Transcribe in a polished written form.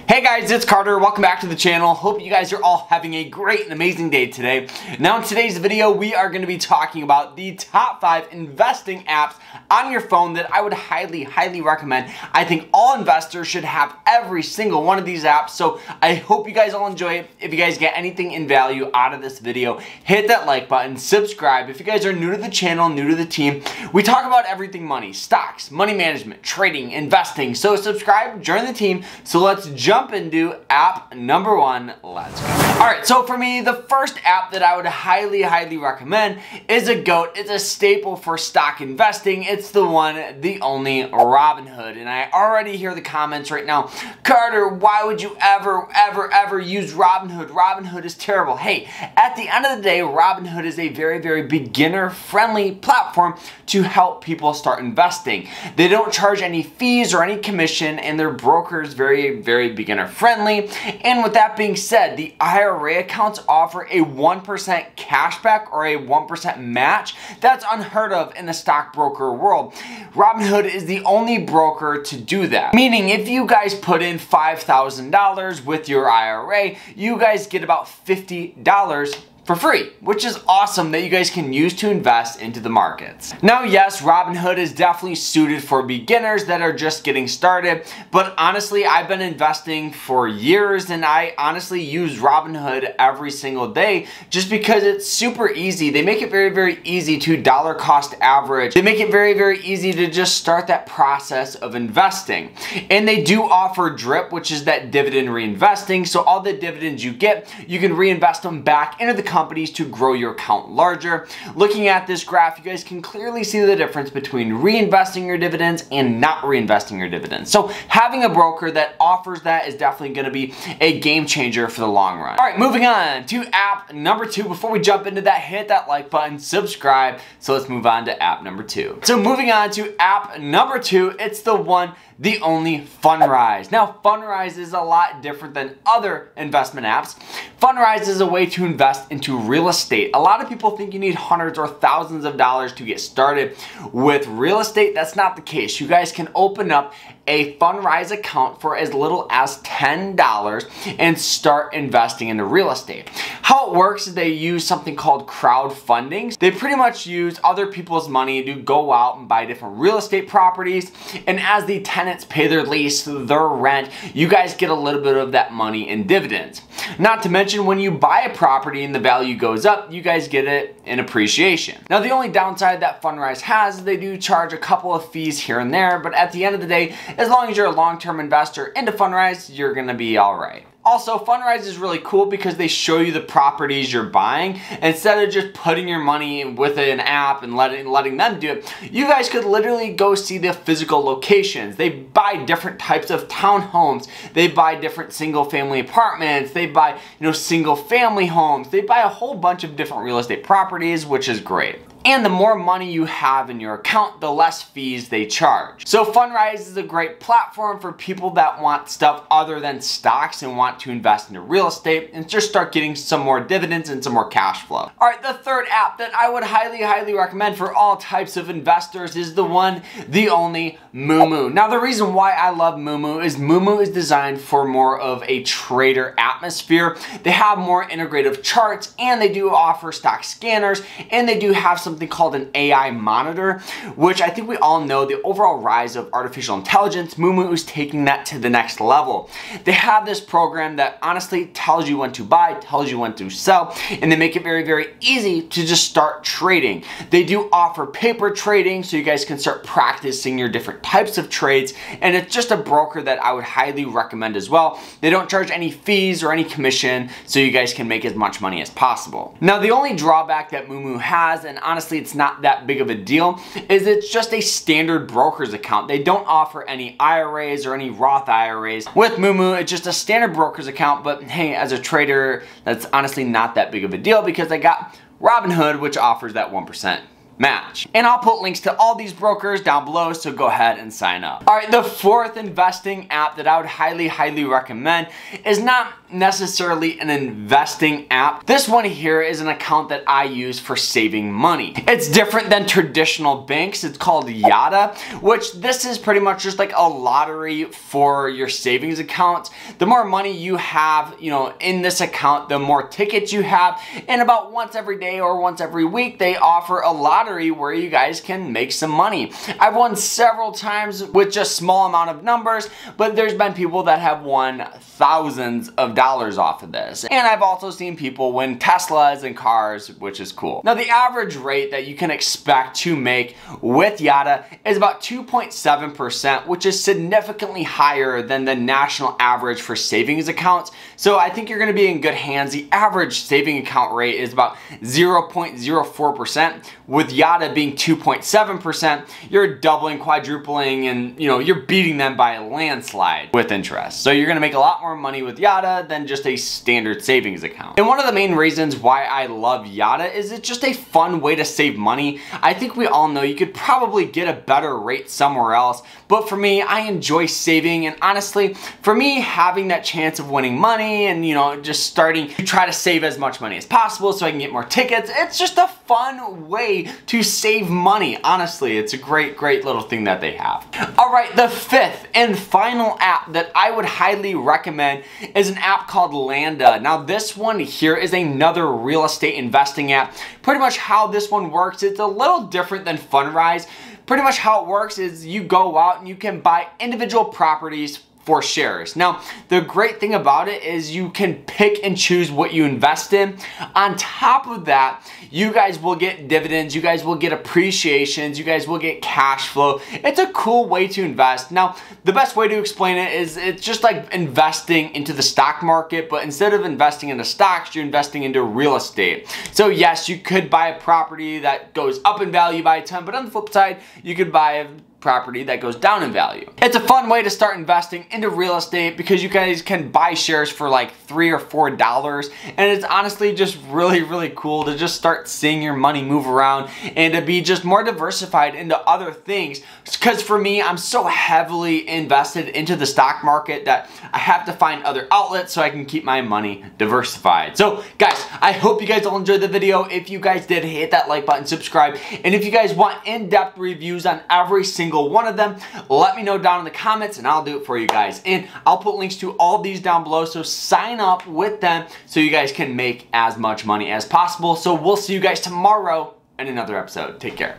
Hey guys, it's Carter. Welcome back to the channel. Hope you guys are all having a great and amazing day today. Now in today's video, we are going to be talking about the top 5 investing apps on your phone that I would highly recommend. I think all investors should have every single one of these apps, so I hope you guys all enjoy it. If you guys get anything in value out of this video, hit that like button, subscribe. If you guys are new to the channel, new to the team, we talk about everything money, stocks, money management, trading, investing. So subscribe, join the team. So let's jump into app number 1. Let's go. Alright, so for me, the first app that I would highly recommend is a GOAT. It's a staple for stock investing. It's the one, the only Robinhood. And I already hear the comments right now, Carter, why would you ever use Robinhood? Robinhood is terrible. Hey, at the end of the day, Robinhood is a very beginner-friendly platform to help people start investing. They don't charge any fees or any commission, and their broker is very beginner friendly. And with that being said, the IRA accounts offer a 1% cashback or a 1% match. That's unheard of in the stockbroker world. Robinhood is the only broker to do that. Meaning if you guys put in $5,000 with your IRA, you guys get about $50 for free, which is awesome that you guys can use to invest into the markets. Now, yes, Robinhood is definitely suited for beginners that are just getting started, but honestly, I've been investing for years and I honestly use Robinhood every single day just because it's super easy. They make it very easy to dollar cost average. They make it very easy to just start that process of investing. And they do offer DRIP, which is that dividend reinvesting. So all the dividends you get, you can reinvest them back into the companies to grow your account larger. Looking at this graph, you guys can clearly see the difference between reinvesting your dividends and not reinvesting your dividends. So having a broker that offers that is definitely going to be a game changer for the long run. All right, moving on to app number 2. Before we jump into that, hit that like button, subscribe. So let's move on to app number 2. So moving on to app number 2, it's the one, the only Fundrise. Now, Fundrise is a lot different than other investment apps. Fundrise is a way to invest into real estate. A lot of people think you need hundreds or thousands of dollars to get started with real estate. That's not the case. You guys can open up a Fundrise account for as little as $10 and start investing into real estate. How it works is they use something called crowdfunding. They pretty much use other people's money to go out and buy different real estate properties, and as the tenants pay their lease, their rent, you guys get a little bit of that money in dividends. Not to mention, when you buy a property and the value goes up, you guys get it in appreciation. Now, the only downside that Fundrise has is they do charge a couple of fees here and there, but at the end of the day, as long as you're a long-term investor into Fundrise, you're gonna be all right. Also, Fundrise is really cool because they show you the properties you're buying. Instead of just putting your money with an app and letting them do it, you guys could literally go see the physical locations. They buy different types of townhomes. They buy different single-family apartments. They buy, single-family homes. They buy a whole bunch of different real estate properties, which is great. And the more money you have in your account, the less fees they charge. So Fundrise is a great platform for people that want stuff other than stocks and want to invest into real estate and just start getting some more dividends and some more cash flow. All right, the third app that I would highly recommend for all types of investors is the one, the only Moomoo. Now, the reason why I love Moomoo is designed for more of a trader atmosphere. They have more integrative charts, and they do offer stock scanners, and they do have something called an AI monitor, which I think we all know the overall rise of artificial intelligence. Moomoo is taking that to the next level. They have this program that honestly tells you when to buy, tells you when to sell, and they make it very easy to just start trading. They do offer paper trading, so you guys can start practicing your different types of trades, and it's just a broker that I would highly recommend as well. They don't charge any fees or any commission, so you guys can make as much money as possible. Now, the only drawback that Moomoo has, and honestly it's not that big of a deal, is it's just a standard broker's account. They don't offer any IRAs or any Roth IRAs. With Moomoo, it's just a standard broker's account, but hey, as a trader, that's honestly not that big of a deal because I got Robinhood, which offers that 1% match. And I'll put links to all these brokers down below, so go ahead and sign up. All right, the fourth investing app that I would highly recommend is not necessarily an investing app. This one here is an account that I use for saving money. It's different than traditional banks. It's called Yotta, which this is pretty much just like a lottery for your savings accounts. The more money you have, in this account, the more tickets you have, and about once every day or once every week, they offer a lottery where you guys can make some money. I've won several times with just small amount of numbers, but there's been people that have won thousands of dollars off of this. And I've also seen people win Teslas and cars, which is cool. Now, the average rate that you can expect to make with Yotta is about 2.7%, which is significantly higher than the national average for savings accounts. So I think you're gonna be in good hands. The average saving account rate is about 0.04%. With Yotta being 2.7%, you're doubling, quadrupling, and you're beating them by a landslide with interest. So you're gonna make a lot more money with Yotta than just a standard savings account. And one of the main reasons why I love Yotta is it's just a fun way to save money. I think we all know you could probably get a better rate somewhere else, but for me, I enjoy saving, and honestly, for me, having that chance of winning money and just starting to try to save as much money as possible so I can get more tickets, it's just a fun way to save money. Honestly, it's a great little thing that they have. All right, the fifth and final app that I would highly recommend is an app called Landa. Now, this one here is another real estate investing app. Pretty much how this one works, it's a little different than Fundrise. Pretty much how it works is you go out and you can buy individual properties for shares. Now, the great thing about it is you can pick and choose what you invest in. On top of that, you guys will get dividends, you guys will get appreciations, you guys will get cash flow. It's a cool way to invest. Now, the best way to explain it is it's just like investing into the stock market, but instead of investing into stocks, you're investing into real estate. So yes, you could buy a property that goes up in value by a ton, but on the flip side, you could buy a property that goes down in value. It's a fun way to start investing into real estate because you guys can buy shares for like $3 or $4, and it's honestly just really cool to just start seeing your money move around and to be just more diversified into other things. Because for me, I'm so heavily invested into the stock market that I have to find other outlets so I can keep my money diversified. So guys, I hope you guys all enjoyed the video. If you guys did, hit that like button, subscribe, and if you guys want in-depth reviews on every single one of them, let me know down in the comments and I'll do it for you guys. And I'll put links to all these down below, so sign up with them so you guys can make as much money as possible. So we'll see you guys tomorrow in another episode. Take care.